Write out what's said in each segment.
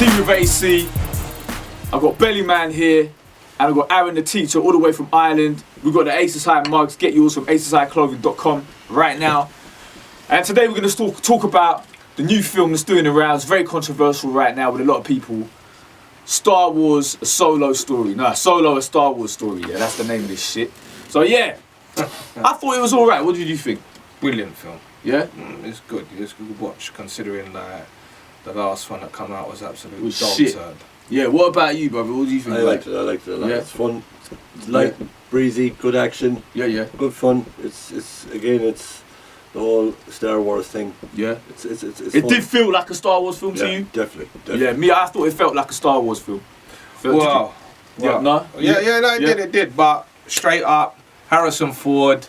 Team with AC. I've got BELLYMAN here, and I've got Aaron the teacher all the way from Ireland. We've got the Aces High mugs. Get yours from aceshighclothing.com right now. And today we're going to talk about the new film that's doing the rounds. Very controversial right now with a lot of people. Star Wars, a Solo story. No, Solo, a Star Wars story. Yeah, that's the name of this shit. So yeah, I thought it was all right. What did you think? Brilliant film. Yeah? It's good. It's a good watch considering that the last one that come out was absolutely dog shit. turd. Yeah, what about you, brother? What do you think? I liked it a lot. Yeah. It's fun, it's light, breezy, good action. Yeah. Good fun. It's the whole Star Wars thing. Yeah. It's It fun. did feel like a Star Wars film to Yeah, you? definitely. Yeah, me, I thought it felt like a Star Wars film. Wow. Yeah, no? It did. But straight up, Harrison Ford.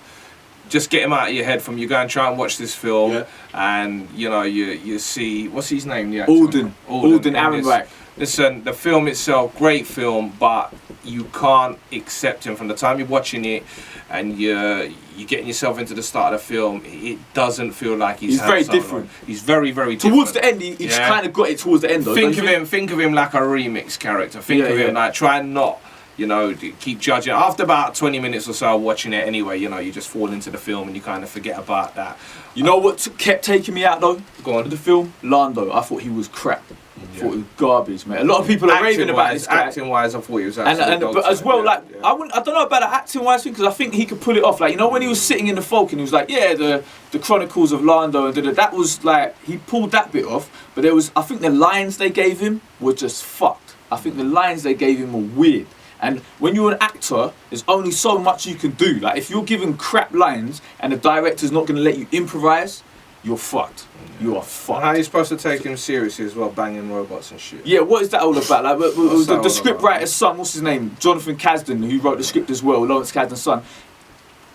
Just get him out of your head from you go and try and watch this film, and you know you see what's his name, the actor? Alden Ehrenreich. Listen, the film itself, great film, but you can't accept him from the time you're watching it, and you're getting yourself into the start of the film. It doesn't feel like he's very different. He's very different. Towards the end, he kind of got it towards the end. Though, think of him like a remix character. Think of him like try and not. You know, keep judging. After about 20 minutes or so watching it anyway, you know, you just fall into the film and you kind of forget about that. You know what kept taking me out though? Go on. The film? Lando. I thought he was crap. I thought it was garbage, man. A lot of people are raving about this guy. Acting wise, I thought he was but as well, I don't know about the acting wise thing, because I think he could pull it off. Like, you know, when he was sitting in the Falcon, he was like, yeah, the Chronicles of Lando, and that was like, he pulled that bit off. But there was, I think the lines they gave him were just fucked. I think the lines they gave him were weird. And when you're an actor, there's only so much you can do. Like, if you're given crap lines and the director's not going to let you improvise, you're fucked. You are fucked. How are you supposed to take him seriously as well, banging robots and shit? Yeah, what is that all about? Like, the script writer's son, what's his name? Jonathan Kasdan, who wrote the script as well, Lawrence Kasdan's son.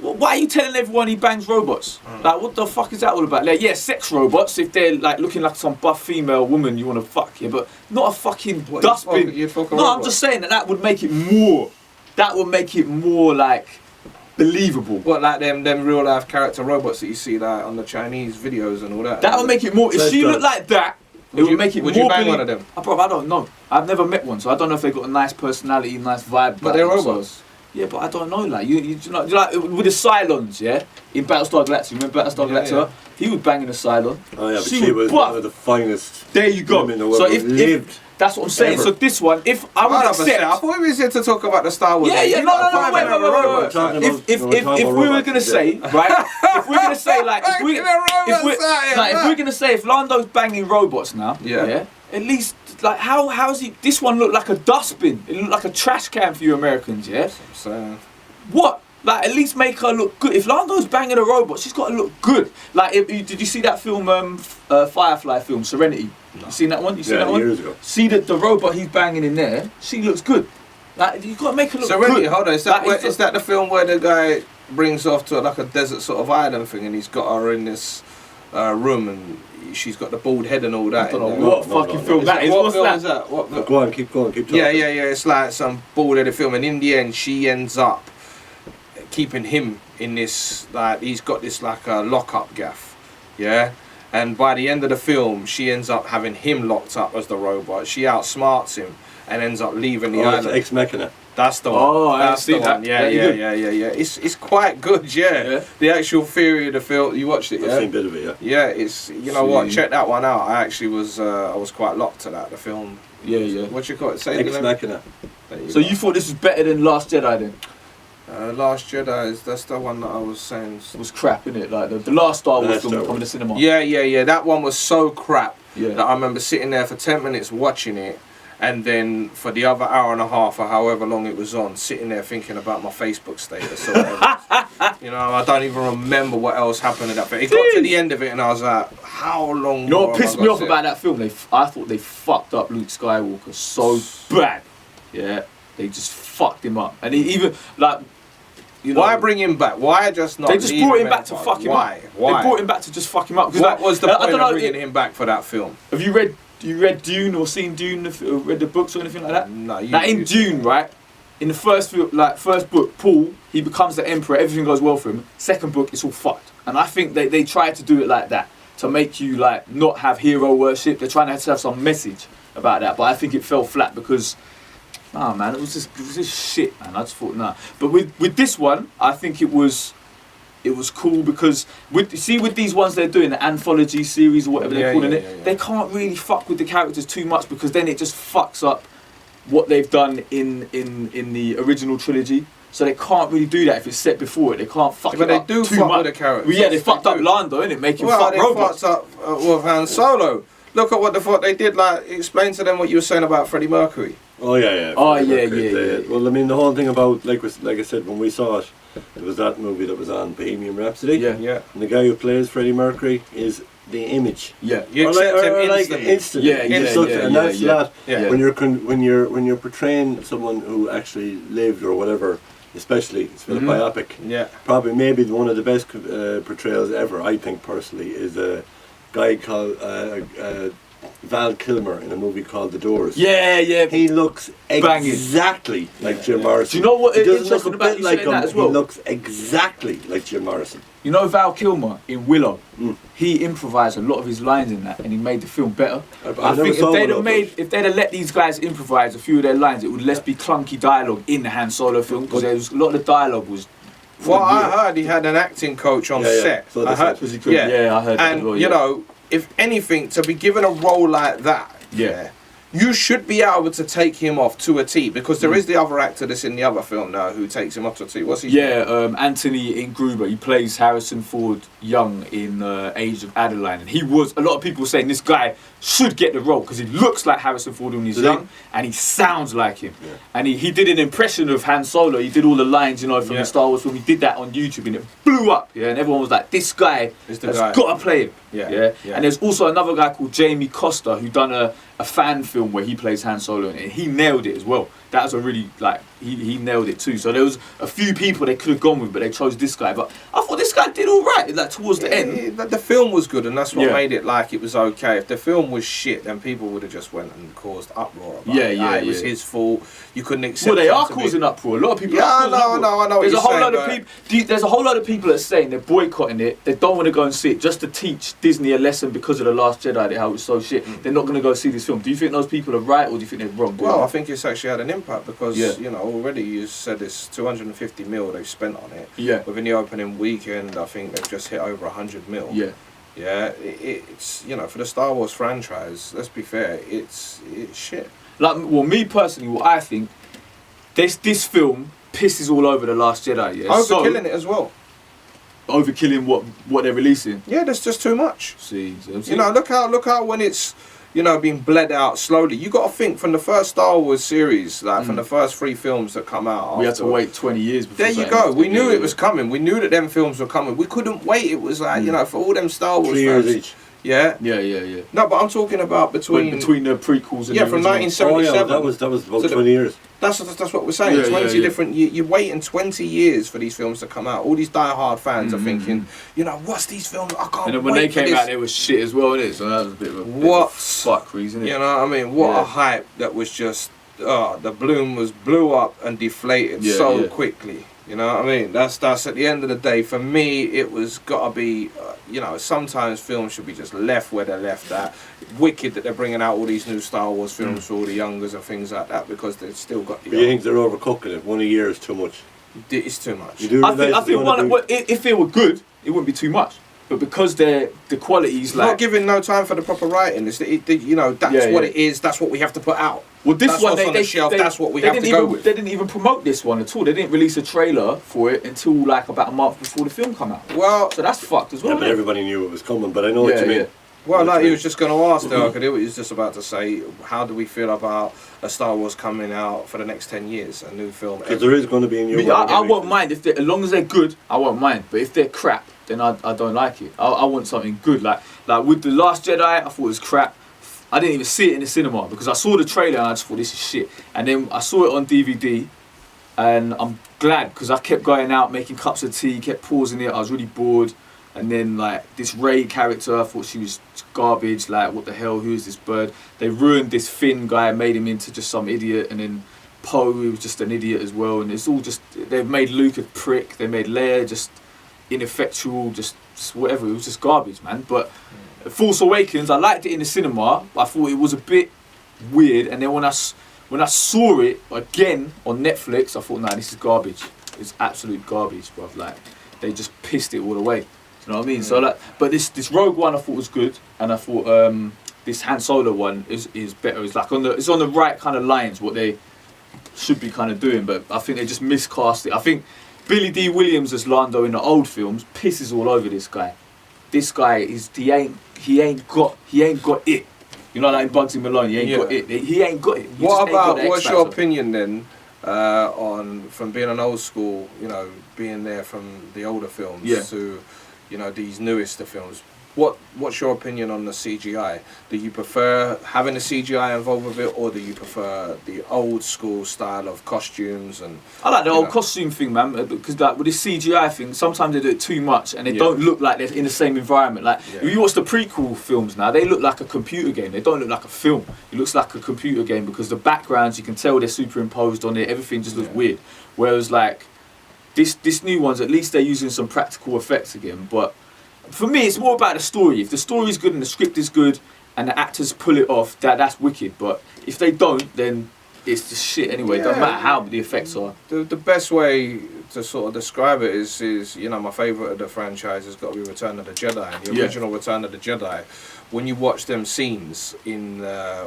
Why are you telling everyone he bangs robots? Like, what the fuck is that all about? Like, yeah, sex robots, if they're like looking like some buff female woman you want to fuck, yeah, but not a fucking dustbin. No, I'm just saying that would make it more. That would make it more like believable. What, like them real life character robots that you see like on the Chinese videos and all that? That would make it more. If she looked like that, it would make it more. Would you bang one of them? Bro, I don't know. I've never met one, so I don't know if they got a nice personality, nice vibe. But they're robots. Yeah, but I don't know. Like you know, like with the Cylons, yeah, in Battlestar Galactica. Remember Battlestar Galactica? Yeah. He was banging a Cylon. Oh yeah, but she was one of the finest. There you go. In the world. So if that's what I'm saying. Ever. So this one, if I would accept, I thought we was here to talk about the Star Wars. Yeah, no, wait. If we were gonna say, right, if we're gonna say like, if we're gonna say if Lando's banging robots now, yeah, at least. Like how's he? This one looked like a dustbin. It looked like a trash can for you Americans, yeah. So what? Like at least make her look good. If Lando's banging a robot, she's got to look good. Like did you see that film, Firefly film, Serenity? No. You seen that one? You seen that one? Years ago. See the robot he's banging in there. She looks good. Like you got to make her look Serenity, good. Hold on. Is that the film where the guy brings her off to like a desert sort of island thing, and he's got her in this room and. She's got the bald head and all that. I don't know what fucking film that is. What film is that? What? Go on, keep talking. Yeah. It's like some bald-headed film, and in the end, she ends up keeping him in this. Like he's got this like a lock-up gaff, yeah. And by the end of the film, she ends up having him locked up as the robot. She outsmarts him and ends up leaving the island. Ex Machina. That's the one. Oh, that's the that. one. Yeah. It's quite good. Yeah. The actual theory of the film. You watched it? Yeah. I've seen a bit of it. Yeah. It's what? Check that one out. I actually was quite locked to that. The film. Yeah. What you call it? Say Ex Machina. So you thought this was better than Last Jedi then? Last Jedi that's the one that I was saying. It was crap, innit? Like the last Star Wars film coming to cinema. Yeah. That one was so crap that I remember sitting there for 10 minutes watching it. And then for the other hour and a half or however long it was on, sitting there thinking about my Facebook status or whatever. You know, I don't even remember what else happened in that film. It got to the end of it and I was like, how long You know what pissed me off about that film? I thought they fucked up Luke Skywalker so bad. Yeah, they just fucked him up. And he even, like, you know, why bring him back? Why just not? They just brought him back to fuck him up. Why? They brought him back to just fuck him up. What was the point of bringing him back for that film? Have you read Dune or seen Dune, or read the books or anything like that? No. In Dune, right? In the first book, Paul, he becomes the emperor, everything goes well for him. Second book, it's all fucked. And I think they try to do it like that, to make you like not have hero worship. They're trying to have some message about that. But I think it fell flat because, nah, man, it was just shit, man. I just thought, nah. But with this one, I think it was cool because with these ones they're doing, the anthology series or whatever they're calling it, they can't really fuck with the characters too much because then it just fucks up what they've done in the original trilogy. So they can't really do that if it's set before it. They can't fuck it up too much. But they do fuck with the characters. Well, yeah, they fucked up Lando, innit? Make him fuck robots. Well, they fucked up with Han Solo. Look at what the fuck they did. Like, explain to them what you were saying about Freddie Mercury. Oh yeah. Yeah. Well, I mean, the whole thing about like I said when we saw it, it was that movie that was on Bohemian Rhapsody. Yeah. And the guy who plays Freddie Mercury is the image. Yeah. You accept him instantly. And that's that. Yeah. When you're portraying someone who actually lived or whatever, especially it's for the biopic. Yeah. Probably maybe one of the best portrayals ever, I think personally, is a guy called Val Kilmer in a movie called The Doors. Yeah. He looks exactly like Jim Morrison. Do you know what he is doesn't interesting look a about bit you like saying him. that as well? He looks exactly like Jim Morrison. You know Val Kilmer in Willow? He improvised a lot of his lines in that and he made the film better. I think if they'd have let these guys improvise a few of their lines, it would less be clunky dialogue in the Han Solo film because there was a lot of the dialogue was. Well, I heard he had an acting coach on set. So I heard. I heard. And you know, if anything, to be given a role like that, you should be able to take him off to a T because there is the other actor that's in the other film now who takes him off to a T. What's his name? Anthony Ingruber. He plays Harrison Ford young in Age of Adeline, and he was. A lot of people saying this guy should get the role because he looks like Harrison Ford when he's young, and he sounds like him. Yeah. And he did an impression of Han Solo. He did all the lines, you know, from the Star Wars film. He did that on YouTube, and it blew up. Yeah, and everyone was like, "This guy has got to play him." Yeah. And there's also another guy called Jamie Costa who done a fan film where he plays Han Solo, and he nailed it as well. That was a really, like, he nailed it too. So there was a few people they could have gone with, but they chose this guy. But I thought this guy did all right, like, towards the end. The film was good, and that's what made it like it was okay. If the film was shit, then people would have just went and caused uproar about it. It was his fault. You couldn't accept. Well, they are causing uproar. A lot of people. I know. There's a whole lot of people. There's a whole lot of people that are saying they're boycotting it. They don't want to go and see it just to teach Disney a lesson because of The Last Jedi, how it was so shit. They're not going to go see this film. Do you think those people are right, or do you think they're wrong? Well, I think it's actually had an impact because you know already you said it's 250 mil they've spent on it. Yeah. Within the opening weekend, I think they've just hit over 100 mil. Yeah. Yeah. It's you know for the Star Wars franchise. Let's be fair. It's shit. Like, well, me personally, what I think, this film pisses all over The Last Jedi. Yeah. Overkilling it as well. Overkilling what they're releasing. Yeah, there's just too much. See. You know, look how when it's being bled out slowly. You got to think from the first Star Wars series, like from the first 3 films that come out. We had to wait 20 years before. There you go. We knew it was coming. We knew that them films were coming. We couldn't wait. It was like for all them Star Wars 3 years each. Yeah. No, but I'm talking about between the prequels and from 1977. That was about 20 years. That's what we're saying. 20 different. You're waiting 20 years for these films to come out. All these die-hard fans are thinking, what's these films? I can't wait. And then when they came out, they were shit as well, innit? So that was a bit of a fuckery, isn't it? You know what I mean? What a hype that was just. The balloon blew up and deflated so quickly. You know what I mean? That's at the end of the day. For me, it was gotta be. Sometimes films should be just left where they're left at. Wicked that they're bringing out all these new Star Wars films for all the youngers and things like that because they've still got. You think they're overcooking it? 1 a year is too much. It's too much. I think if it were good, it wouldn't be too much. But because the quality's like not giving no time for the proper writing. That's what it is. That's what we have to put out. Well, this one on the shelf. That's what we have to go with. They didn't even promote this one at all. They didn't release a trailer for it until like about a month before the film came out. Well, so that's fucked as well. Yeah, but everybody knew it was coming. But I know what you mean. Well, he was just going to ask though. He was just about to say, how do we feel about a Star Wars coming out for the next 10 years, a new film? Because there is going to be a new. I won't mind as long as they're good. I won't mind. But if they're crap, then I don't like it. I want something good. Like with The Last Jedi, I thought it was crap. I didn't even see it in the cinema because I saw the trailer and I just thought this is shit. And then I saw it on DVD, and I'm glad because I kept going out making cups of tea, kept pausing it. I was really bored. And then like this Rey character, I thought she was garbage. Like, what the hell? Who is this bird? They ruined this Finn guy, made him into just some idiot, and then Poe, who was just an idiot as well. And it's all just, they've made Luke a prick. They made Leia just ineffectual, just whatever. It was just garbage, man. But Force Awakens, I liked it in the cinema. I thought it was a bit weird. And then when I saw it again on Netflix, I thought, nah, this is garbage. It's absolute garbage, bruv. Like, they just pissed it all away. You know what I mean? So like, but this Rogue One I thought was good, and I thought this Han Solo one is better. It's like it's on the right kind of lines what they should be kind of doing, but I think they just miscast it. I think Billy D. Williams as Lando in the old films pisses all over this guy. This guy he ain't got it. You know, like in Bugsy Malone, he ain't got it. He ain't got it. What's your opinion then on from being an old school, you know, being there from the older films to, you know, these newest films? What's your opinion on the CGI? Do you prefer having the CGI involved with it, or do you prefer the old school style of costumes? And I like the old costume thing, man, because like with the CGI thing, sometimes they do it too much and they don't look like they're in the same environment. Like if you watch the prequel films now, they look like a computer game. They don't look like a film. It looks like a computer game because the backgrounds, you can tell they're superimposed on it. Everything just looks weird. Whereas like this new ones, at least they're using some practical effects again. But for me, it's more about the story. If the story is good and the script is good and the actors pull it off, that's wicked. But if they don't, then it's just shit anyway. It doesn't matter how the effects are. The best way to sort of describe it is you know, my favourite of the franchise has got to be Return of the Jedi. The original Return of the Jedi. When you watch them scenes in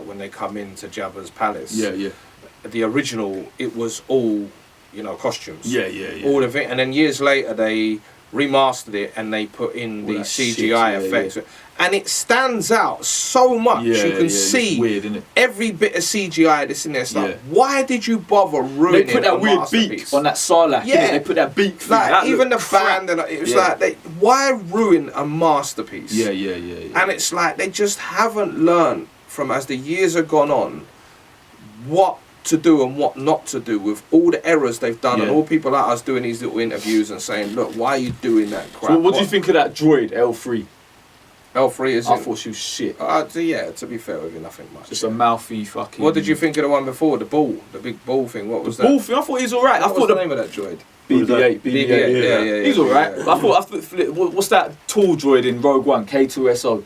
when they come into Jabba's palace, the original, it was all, you know, costumes. All of it, and then years later they remastered it and they put in the CGI effects, and it stands out so much. You can see weird, isn't it? Every bit of CGI that's in there. It's like, why did you bother ruining? They put that weird beak on that Sarlacc. They put that beak thing. Like even the band, and it was like, why ruin a masterpiece? And it's like they just haven't learned from, as the years have gone on, what to do and what not to do with all the errors they've done, and all people like us doing these little interviews and saying, look, why are you doing that crap? So what do you think of that droid L3? L3 is I thought she was shit. To be fair with you, nothing much. Just a mouthy fucking... What did you think of the one before, the big ball thing? What was that? Ball thing? I thought he was alright. What was the name of that droid? BB-8. BB-8. He's alright. I thought, what's that tall droid in Rogue One, K2SO?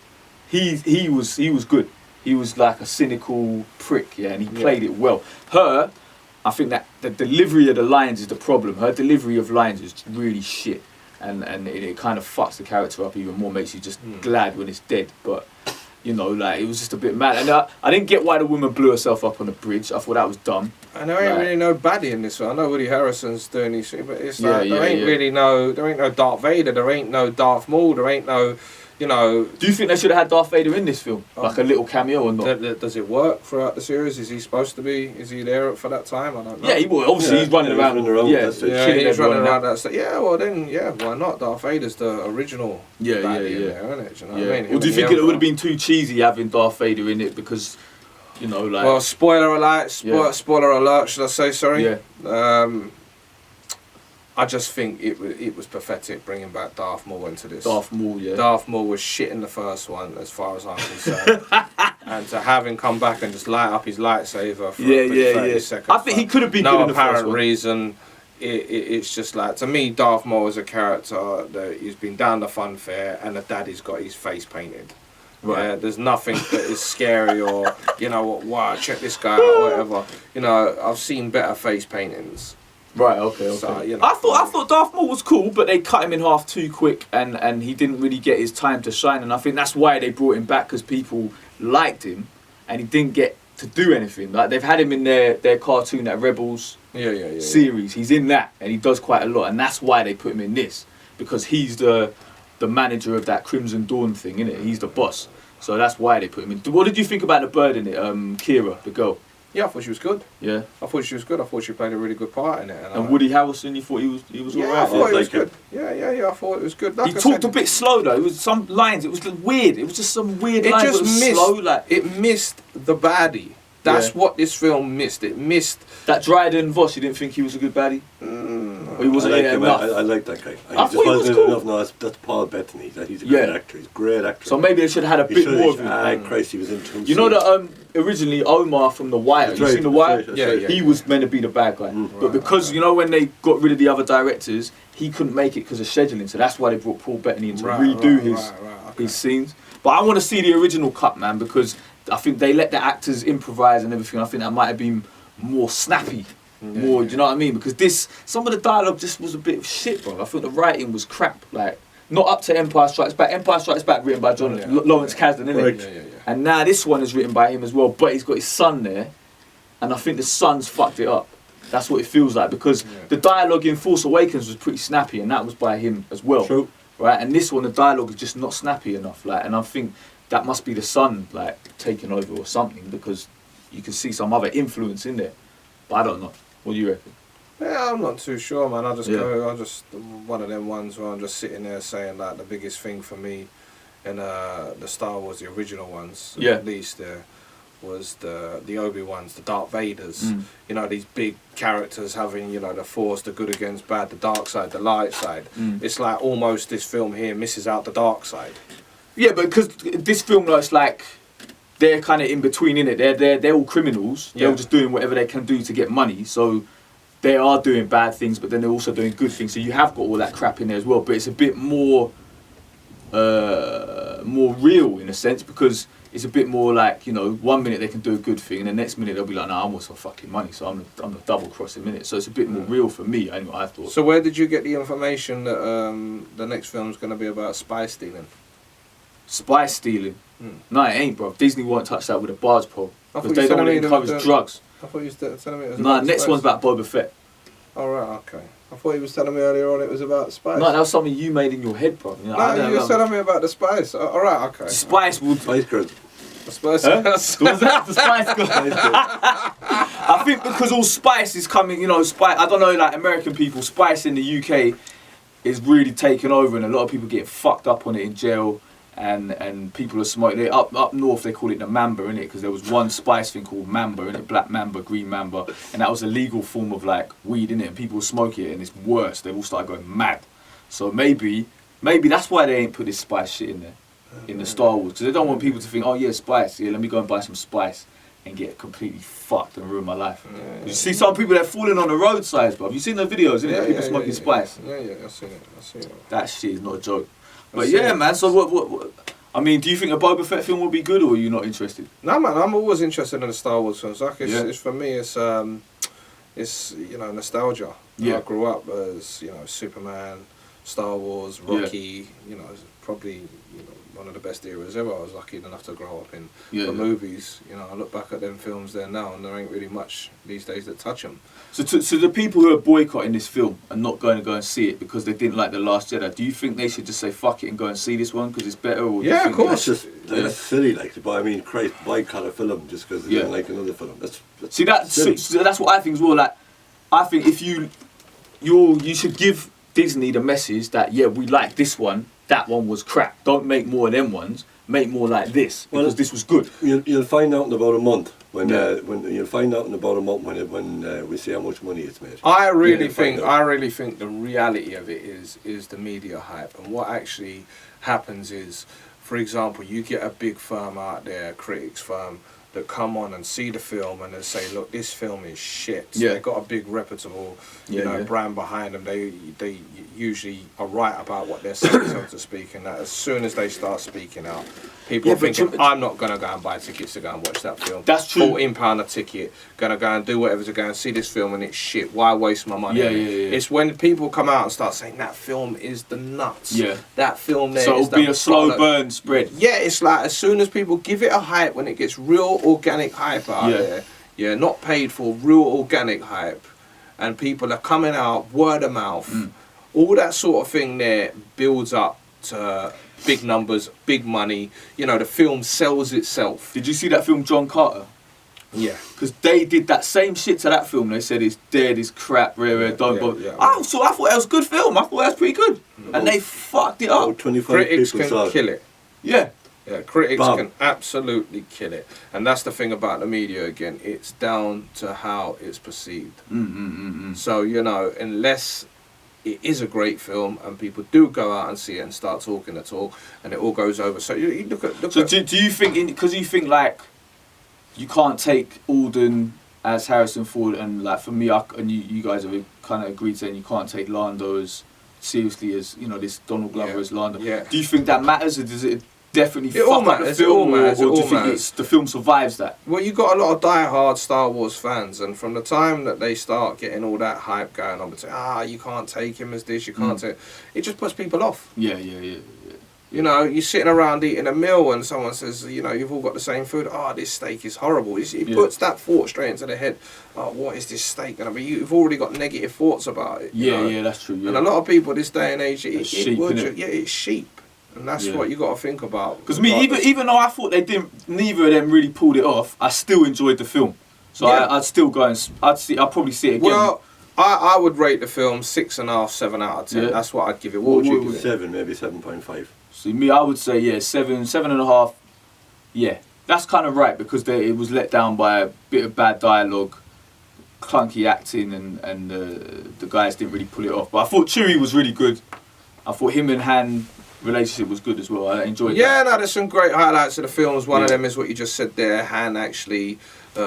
He was good. He was like a cynical prick, and he played it well. Her, I think that the delivery of the lines is the problem. Her delivery of lines is really shit, and it kind of fucks the character up even more, makes you just glad when it's dead. But, you know, like, it was just a bit mad. And I didn't get why the woman blew herself up on the bridge. I thought that was dumb. And there ain't really no baddie in this one. I know Woody Harrelson's doing these things, but it's like, there ain't no Darth Vader, there ain't no Darth Maul, there ain't no... You know, do you think they should have had Darth Vader in this film, like a little cameo or not? Does it work throughout the series? Is he supposed to be? Is he there for that time? I don't know. Yeah, obviously he's running around. He's running around that stuff. Yeah, well then, why not? Darth Vader's the original. There, isn't it? You know what I mean? Well, do you think it would have been too cheesy having Darth Vader in it because, you know, like? Well, spoiler alert. Spoiler alert. Should I say sorry? Yeah. I just think it was pathetic bringing back Darth Maul into this. Darth Maul, Darth Maul was shit in the first one, as far as I'm concerned. And to have him come back and just light up his lightsaver for 30 seconds. I think he could have been good in the first one. No apparent reason. It's just like, to me, Darth Maul is a character that he's been down the fun fair and the daddy's got his face painted. Right. There's nothing that is scary or, you know, wow, check this guy out or whatever. You know, I've seen better face paintings. Right, okay. So, you know, I thought Darth Maul was cool, but they cut him in half too quick, and he didn't really get his time to shine. And I think that's why they brought him back, because people liked him, and he didn't get to do anything. Like, they've had him in their cartoon, that Rebels series. He's in that, and he does quite a lot, and that's why they put him in this, because he's the manager of that Crimson Dawn thing, innit? He's the boss, so that's why they put him in. What did you think about the bird in it, Kira, the girl? Yeah, I thought she was good. Yeah, I thought she was good. I thought she played a really good part in it. And Woody Harrelson, you thought he was alright? I thought it was good. Yeah, I thought it was good. Like he talked a bit slow though. It was some lines. It was weird. It was just some weird lines. It just missed. Slow, like it missed the baddie. That's what this film missed. It missed that Dryden Voss. You didn't think he was a good baddie? Or he wasn't enough? I like that guy. I thought he was cool. Enough. No, that's Paul Bettany. He's a great actor. He's a great actor. So maybe they should have had a bit more of him. Christ, he was in too. You know that originally Omar from The Wire. You seen The Wire? He was meant to be the bad guy, but because you know when they got rid of the other directors, he couldn't make it because of scheduling. So that's why they brought Paul Bettany in to redo his scenes. But I want to see the original cut, man, because I think they let the actors improvise and everything. I think that might have been more snappy. More, do you know what I mean? Because some of the dialogue just was a bit of shit, bro. I think the writing was crap. Like, not up to Empire Strikes Back. Empire Strikes Back written by Lawrence Kasdan, isn't it? And now this one is written by him as well, but he's got his son there, and I think the son's fucked it up. That's what it feels like, because the dialogue in Force Awakens was pretty snappy, and that was by him as well. True. Right? And this one, the dialogue is just not snappy enough. Like, and I think that must be the son, like, taking over or something, because you can see some other influence in there. But I don't know. What do you reckon? Yeah, I'm not too sure, man. I just one of them ones where I'm just sitting there saying like the biggest thing for me in the Star Wars, the original ones, at least was the Obi-Wans, the Darth Vaders. You know, these big characters having, you know, the Force, the good against bad, the dark side, the light side. It's like almost this film here misses out the dark side. Yeah, but because this film, it's like they're kind of in between, innit? They're all criminals. They're all just doing whatever they can do to get money. So they are doing bad things, but then they're also doing good things. So you have got all that crap in there as well. But it's a bit more real in a sense, because it's a bit more like, you know, 1 minute they can do a good thing, and the next minute they'll be like, nah, I want some fucking money, so I'm the double crossing minute. So it's a bit more real for me, anyway, I thought. So where did you get the information that the next film's going to be about spy stealing? Spy stealing? No, it ain't, bro. Disney won't touch that with a barge pole, because they don't want to encourage drugs. I thought you were telling me it was about next spice. One's about Boba Fett. Oh, right, okay. I thought he was telling me earlier on it was about spice. No, that was something you made in your head, bro. You know, no, you were telling me about the spice. All right, okay. Spice will... Spice Girls. The Spice Girls. The Spice Girls. I think because all spice is coming, you know, spice... I don't know, like, American people, spice in the UK is really taking over, and a lot of people get fucked up on it in jail. And people are smoking. Up north they call it the Mamba, innit? Because there was one spice thing called Mamba, innit? Black Mamba, Green Mamba, and that was a legal form of like weed, innit? And people were smoking it, and it's worse. They all started going mad. So maybe that's why they ain't put this spice shit in there, in the Star Wars, because they don't want people to think, oh yeah, spice. Yeah, let me go and buy some spice and get completely fucked and ruin my life. You see some people that are falling on the roadsides, bro. Have you seen the videos, innit? People smoking spice. Yeah, I've seen it. That shit is not a joke. But yeah, man, so what I mean, do you think a Boba Fett film will be good, or are you not interested? No, man, I'm always interested in the Star Wars films. Like, it's for me, it's you know, nostalgia. I grew up as, you know, Superman, Star Wars, Rocky, you know, probably, you know, one of the best eras ever. I was lucky enough to grow up in the movies. You know, I look back at them films there now, and there ain't really much these days that touch them. So the people who are boycotting this film and not going to go and see it because they didn't like The Last Jedi, do you think they should just say fuck it and go and see this one because it's better? Or of course. That's silly, like, but I mean, Christ, boycott a film just because they didn't like another film. So that's what I think as well. Like, I think if you should give Disney the message that, yeah, we like this one, that one was crap. Don't make more of them ones. Make more like this, because this was good. You'll find out in about a month when you'll find out in about a month when we see how much money it's made. I really think the reality of it is the media hype, and what actually happens is, for example, you get a big firm out there, critics firm, that come on and see the film and they say, look, this film is shit. So they've got a big reputable, brand behind them. They usually are right about what they're saying, so to speak, and that as soon as they start speaking out, people are thinking, I'm not going to go and buy tickets to go and watch that film. That's true. £14 a ticket, going to go and do whatever to go and see this film and it's shit. Why waste my money? It's when people come out and start saying, that film is the nuts. Yeah. That film there so is it'll be a slow burn spread. Yeah, it's like as soon as people give it a hype, when it gets real organic hype out there, not paid for, real organic hype, and people are coming out, word of mouth, all that sort of thing there builds up to big numbers, big money. You know, the film sells itself. Did you see that film John Carter? Yeah. Because they did that same shit to that film. They said it's dead, it's crap, don't bother. I thought it was a good film. I thought it was pretty good. And they fucked it up. 25 critics people can kill it. Yeah. Yeah, critics can absolutely kill it. And that's the thing about the media again. It's down to how it's perceived. So, you know, unless it is a great film and people do go out and see it and start talking the talk and it all goes over. So you look at... Do you think, because you think like, you can't take Alden as Harrison Ford, and like for me, and you guys have kind of agreed saying you can't take Lando as seriously as, you know, this Donald Glover as Lando. Yeah. Do you think that matters, or does definitely It all fuck up the matters, it film, all matters, or it do you all think matters. the film survives that? Well, you got a lot of die-hard Star Wars fans, and from the time that they start getting all that hype going on, and say, you can't take him as this, you can't take... It just puts people off. Yeah. You know, you're sitting around eating a meal and someone says, you know, you've all got the same food. Oh, this steak is horrible. It puts that thought straight into the head. Oh, what is this steak going to be? You've already got negative thoughts about it. You know? Yeah, that's true. Yeah. And a lot of people this day and age, It's sheep, innit? it's sheep. And that's what you got to think about. Because me, even though I thought neither of them really pulled it off, I still enjoyed the film. So I'd still go and I'd probably see it again. Well, I would rate the film 6.5, 7 out of 10. Yeah. That's what I'd give it. What would you give it? 7, maybe 7.5. See, me, I would say 7.5. Yeah, that's kind of right because it was let down by a bit of bad dialogue, clunky acting, and the guys didn't really pull it off. But I thought Chewie was really good. I thought him and Han relationship was good as well. I enjoyed that. Yeah, no, there's some great highlights of the films. One of them is what you just said there, Han actually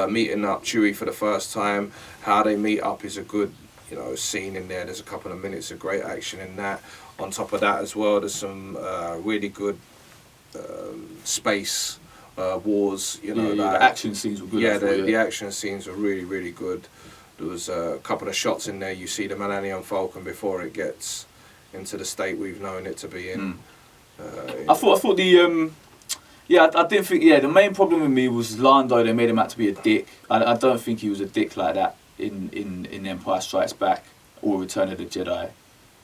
meeting up Chewie for the first time. How they meet up is a good, scene in there. There's a couple of minutes of great action in that. On top of that as well, there's some really good space wars. The action scenes were good. Yeah, the action scenes were really, really good. There was a couple of shots in there. You see the Millennium Falcon before it gets into the state we've known it to be in. I thought the I didn't think the main problem with me was Lando. They made him out to be a dick. I don't think he was a dick like that in Empire Strikes Back or Return of the Jedi.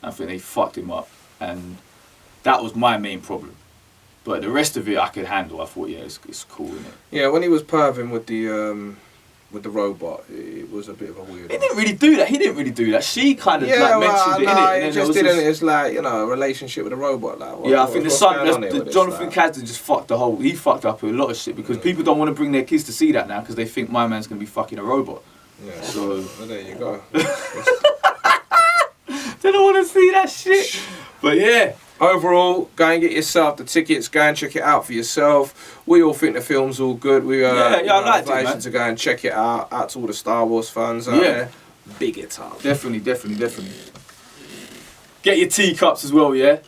I think they fucked him up, and that was my main problem. But the rest of it I could handle. I thought it's cool, isn't it? Yeah, when he was perving with the robot, it was a bit of a weird. He didn't really do that. He didn't really do that. She kind of mentioned it, innit? It just didn't. It's like a relationship with a robot. Like, I think the son, Jonathan Kasdan just fucked he fucked up a lot of shit because people don't want to bring their kids to see that now because they think my man's gonna be fucking a robot. Yeah. So well, there you go. They don't want to see that shit. But yeah. Overall, go and get yourself the tickets. Go and check it out for yourself. We all think the film's all good. We I liked it, man. to go and check it out. Out to all the Star Wars fans out there. Big it up. Definitely. Get your teacups as well, yeah?